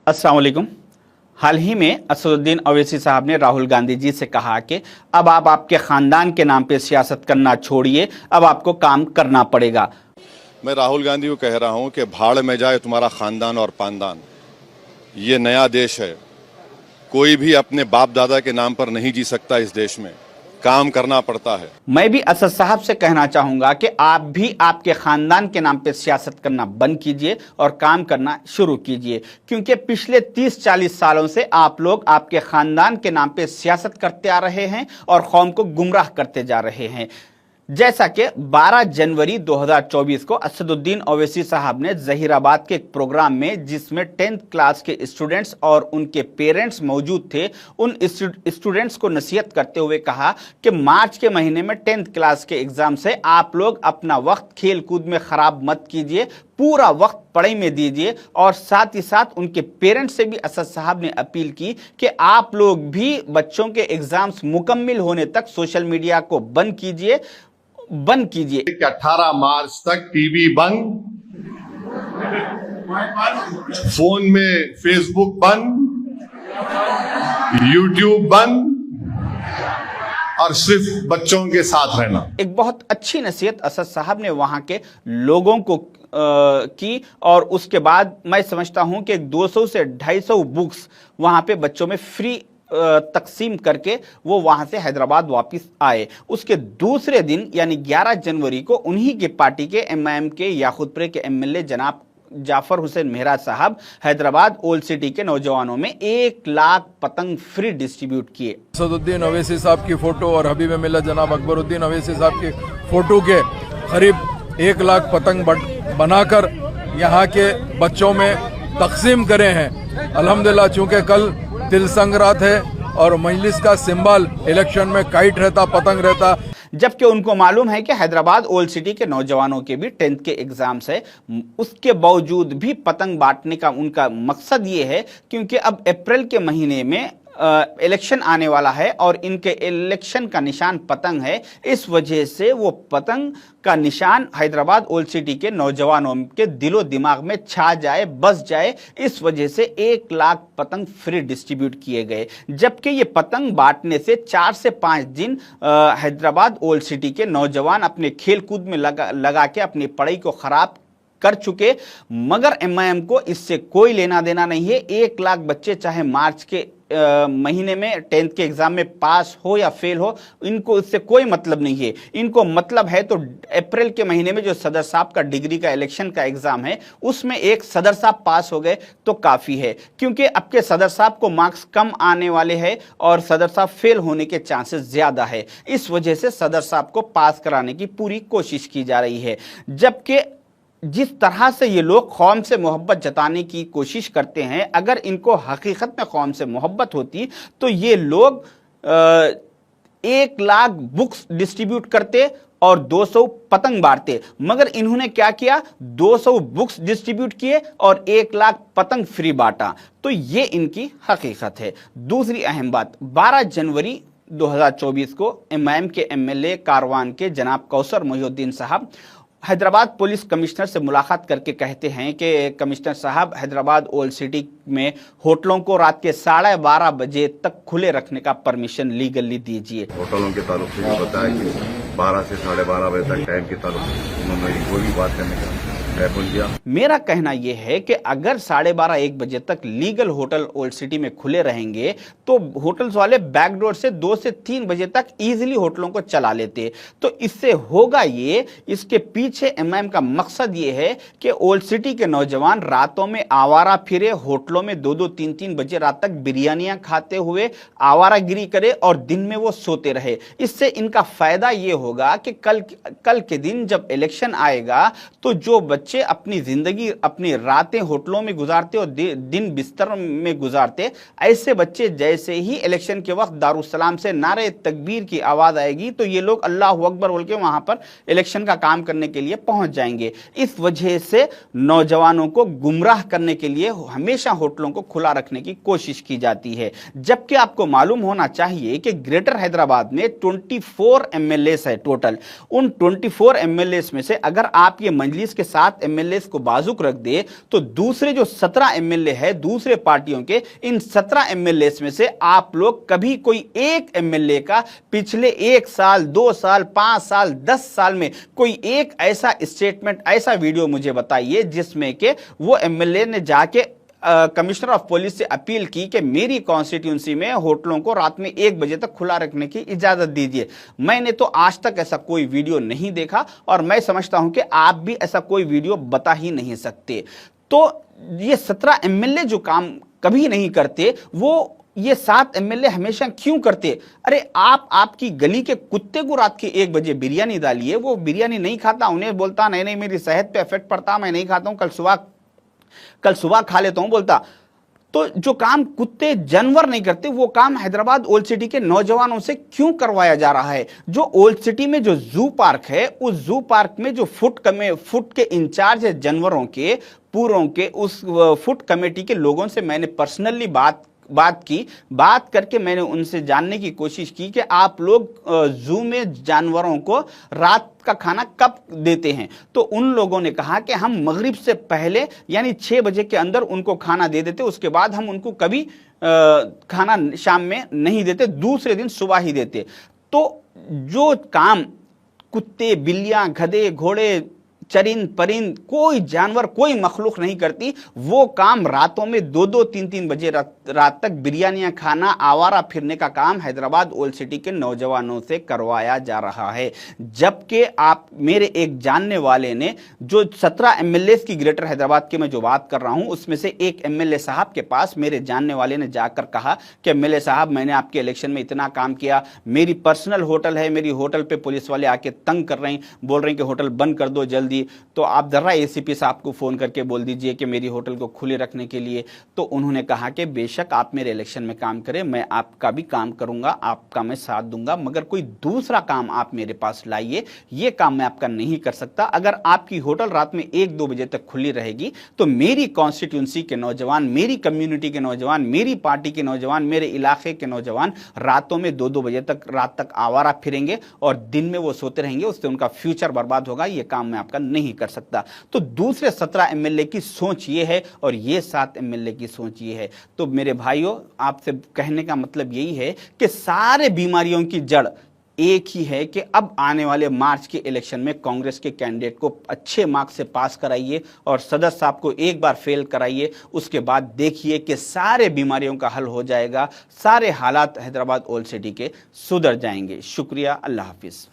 अस्सलाम वालेकुम। हाल ही में असदुद्दीन ओवैसी साहब ने राहुल गांधी जी से कहा कि अब आप आपके खानदान के नाम पे सियासत करना छोड़िए, अब आपको काम करना पड़ेगा। मैं राहुल गांधी को कह रहा हूं कि भाड़ में जाए तुम्हारा खानदान और पानदान। ये नया देश है, कोई भी अपने बाप दादा के नाम पर नहीं जी सकता। इस देश में काम करना पड़ता है। मैं भी असद साहब से कहना चाहूंगा कि आप भी आपके खानदान के नाम पे सियासत करना बंद कीजिए और काम करना शुरू कीजिए, क्योंकि पिछले 30-40 सालों से आप लोग आपके खानदान के नाम पे सियासत करते आ रहे हैं और कौम को गुमराह करते जा रहे हैं। जैसा कि 12 जनवरी 2024 को असदुद्दीन ओवैसी साहब ने जहीराबाद के एक प्रोग्राम में, जिसमें 10th क्लास के स्टूडेंट्स और उनके पेरेंट्स मौजूद थे, उन स्टूडेंट्स को नसीहत करते हुए कहा कि मार्च के महीने में 10th क्लास के एग्जाम से आप लोग अपना वक्त खेल कूद में खराब मत कीजिए, पूरा वक्त पढ़ाई में दीजिए। और साथ ही साथ उनके पेरेंट्स से भी असद साहब ने अपील की कि आप लोग भी बच्चों के एग्जाम्स मुकम्मल होने तक सोशल मीडिया को बंद कीजिए। 18 मार्च तक टीवी बंद, फोन में फेसबुक बंद, यूट्यूब बंद और सिर्फ बच्चों के साथ रहना। एक बहुत अच्छी नसीहत असद साहब ने वहां के लोगों को की, और उसके बाद मैं समझता हूं कि 200 से 250 बुक्स वहां पे बच्चों में फ्री तकसीम करके वो वहां से हैदराबाद वापस आए। उसके दूसरे दिन यानी 11 जनवरी को उन्हीं के पार्टी के MIM के याकूतपुरे के MLA जनाब जाफर हुसैन मेहरा साहब हैदराबाद ओल्ड सिटी के नौजवानों में 1 लाख पतंग फ्री डिस्ट्रीब्यूट किए। असदुद्दीन ओवैसी साहब की फोटो और हबीब मिल्लत जनाब अकबरुद्दीन ओवैसी साहब की फोटो के करीब 1 लाख पतंग बनाकर यहाँ के बच्चों में तकसीम करे हैं। अल्हम्दुलिल्लाह, चूंकि कल तिल संक्रांत है और मजलिस का सिंबल इलेक्शन में काइट रहता, पतंग रहता। जबकि उनको मालूम है कि हैदराबाद ओल्ड सिटी के नौजवानों के भी 10th के एग्जाम्स है, उसके बावजूद भी पतंग बांटने का उनका मकसद ये है क्योंकि अब अप्रैल के महीने में इलेक्शन आने वाला है और इनके इलेक्शन का निशान पतंग है। इस वजह से वो पतंग का निशान हैदराबाद ओल्ड सिटी के नौजवानों के दिलो दिमाग में छा जाए, बस जाए। इस वजह से 1 लाख पतंग फ्री डिस्ट्रीब्यूट किए गए। जबकि ये पतंग बांटने से 4 से 5 दिन हैदराबाद ओल्ड सिटी के नौजवान अपने खेल कूद में लगा के अपनी पढ़ाई को खराब कर चुके, मगर MIM को इससे कोई लेना देना नहीं है। 1 लाख बच्चे चाहे मार्च के महीने में 10th के एग्जाम में पास हो या फेल हो, इनको इससे कोई मतलब नहीं है। इनको मतलब है तो अप्रैल के महीने में जो सदर साहब का डिग्री का इलेक्शन का एग्जाम है, उसमें एक सदर साहब पास हो गए तो काफी है, क्योंकि अब के सदर साहब को मार्क्स कम आने वाले हैं और सदर साहब फेल होने के चांसेस ज्यादा है। इस वजह से सदर साहब को पास कराने की पूरी कोशिश की जा रही है। जबकि जिस तरह से ये लोग कौम से मोहब्बत जताने की कोशिश करते हैं, अगर इनको हकीकत में कौम से मोहब्बत होती तो ये लोग 1 लाख बुक्स डिस्ट्रीब्यूट करते और 200 पतंग बांटते। मगर इन्होंने क्या किया, 200 बुक्स डिस्ट्रीब्यूट किए और 1 लाख पतंग फ्री बांटा। तो ये इनकी हकीकत है। दूसरी अहम बात, 12 जनवरी 2024 को MIM के MLA कारवान के जनाब कौसर मोहिउद्दीन साहब हैदराबाद पुलिस कमिश्नर से मुलाकात करके कहते हैं कि कमिश्नर साहब, हैदराबाद ओल्ड सिटी में होटलों को रात के 12:30 बजे तक खुले रखने का परमिशन लीगली दीजिए। होटलों के ताल्लुक से बताया कि 12 से 12:30 बजे तक टाइम के ताल्लुक से उन्होंने कोई भी बात करने का किया। मेरा कहना यह है कि अगर 12:30-1 बजे तक लीगल होटल ओल्ड सिटी में खुले रहेंगे तो होटल्स वाले बैकडोर से 2 से 3 बजे तक इजीली होटलों को चला लेते। तो इससे होगा ये, इसके पीछे MIM का मकसद ये है कि ओल्ड सिटी के नौजवान रातों में आवारा फिरे, होटलों में 2-2, 3-3 बजे रात तक बिरयानियां खाते हुए आवारागिरी करे और दिन में वो सोते रहे। इससे इनका फायदा ये होगा कि कल के दिन जब इलेक्शन आएगा तो जो बच्चे अपनी जिंदगी, अपनी रातें होटलों में गुजारते और दिन बिस्तर में गुजारते, ऐसे बच्चे जैसे ही इलेक्शन के वक्त दारुस्सलाम से नारे तकबीर की आवाज आएगी तो ये लोग अल्लाहु अकबर बोल के वहां पर इलेक्शन का काम करने के लिए पहुंच जाएंगे। इस वजह से नौजवानों को गुमराह करने के लिए हमेशा होटलों को खुला रखने की कोशिश की जाती है। जबकि आपको मालूम होना चाहिए कि ग्रेटर हैदराबाद में 24 MLAs है टोटल। उन 24 MLAs में से अगर आप ये मजलिस के साथ 7 एमएलए को बाजुक रख दे तो दूसरे जो 17 एमएलए है दूसरे पार्टियों के, इन 17 एमएलए में से आप लोग कभी कोई एक एमएलए का पिछले 1 साल 2 साल 5 साल 10 साल में कोई एक ऐसा स्टेटमेंट, ऐसा वीडियो मुझे बताइए जिसमें कि वो एमएलए ने जाके कमिश्नर ऑफ पुलिस से अपील की कि मेरी कॉन्स्टिट्यूंसी में होटलों को रात में 1 बजे तक खुला रखने की इजाजत दीजिए। मैंने तो आज तक ऐसा कोई वीडियो नहीं देखा और मैं समझता हूं कि आप भी ऐसा कोई वीडियो बता ही नहीं सकते। तो ये 17 एमएलए जो काम कभी नहीं करते वो ये 7 एमएलए हमेशा क्यों करते? अरे आपकी गली के कुत्ते को रात के 1 बजे बिरयानी डालिए, वो बिरयानी नहीं खाता, उन्हें बोलता नहीं मेरी सेहत पे इफेक्ट पड़ता, मैं नहीं खाता हूं, कल सुबह खा लेता हूं बोलता। तो जो काम कुत्ते जानवर नहीं करते वो काम हैदराबाद ओल्ड सिटी के नौजवानों से क्यों करवाया जा रहा है? जो ओल्ड सिटी में जो जू पार्क है, उस जू पार्क में जो फुट के इंचार्ज है जानवरों के पूरों के, उस फुट कमेटी के लोगों से मैंने पर्सनली बात करके मैंने उनसे जानने की कोशिश की कि आप लोग जू में जानवरों को रात का खाना कब देते हैं। तो उन लोगों ने कहा कि हम मगरिब से पहले यानी 6 बजे के अंदर उनको खाना दे देते, उसके बाद हम उनको कभी खाना शाम में नहीं देते, दूसरे दिन सुबह ही देते। तो जो काम कुत्ते बिल्लियां गधे घोड़े चरिंद परिंद कोई जानवर कोई मखलूक नहीं करती, वो काम रातों में 2-2 3-3 बजे रात तक बिरयानियां खाना, आवारा फिरने का काम हैदराबाद ओल्ड सिटी के नौजवानों से करवाया जा रहा है। जबकि आप मेरे एक जानने वाले ने जो 17 एमएलए की ग्रेटर हैदराबाद की मैं जो बात कर रहा हूं उसमें से एक एमएलए साहब के पास मेरे जानने वाले ने जाकर कहा कि एमएलए साहब मैंने आपके इलेक्शन में इतना काम किया, मेरी पर्सनल होटल है, मेरी होटल पे पुलिस वाले आके तंग कर रहे हैं, बोल रहे हैं कि होटल बंद कर दो जल्दी, तो आप जरा एसीपी साहब को फोन करके बोल दीजिए कि मेरी होटल को खुले रखने के लिए। तो उन्होंने कहा कि बेशक आप मेरे इलेक्शन में काम करें, मैं आपका भी काम करूंगा, आपका मैं साथ दूंगा, मगर कोई दूसरा काम आप मेरे पास लाइए, ये काम मैं आपका नहीं कर सकता। अगर आपकी होटल रात में 1-2 बजे तक खुली रहेगी तो मेरी कॉन्स्टिट्यूंसी के नौजवान, मेरी कम्युनिटी के नौजवान, मेरी पार्टी के नौजवान, मेरे इलाके के नौजवान रातों में 2-2 बजे तक रात तक आवारा फिरेंगे और दिन में वो सोते रहेंगे, उससे उनका फ्यूचर बर्बाद होगा। ये काम मैं आपका नहीं कर सकता। तो दूसरे 17 एमएलए की सोच ये है और ये 7 एमएलए की सोच ये है। तो मेरे भाइयों, आपसे कहने का मतलब यही है कि सारे बीमारियों की जड़ एक ही है कि अब आने वाले मार्च के इलेक्शन में कांग्रेस के कैंडिडेट को अच्छे मार्क्स से पास कराइए और सदस्य साहब को एक बार फेल कराइए, उसके बाद देखिए कि सारे बीमारियों का हल हो जाएगा, सारे हालात हैदराबाद ओल्ड सिटी के सुधर जाएंगे। शुक्रिया, अल्लाह हाफिज।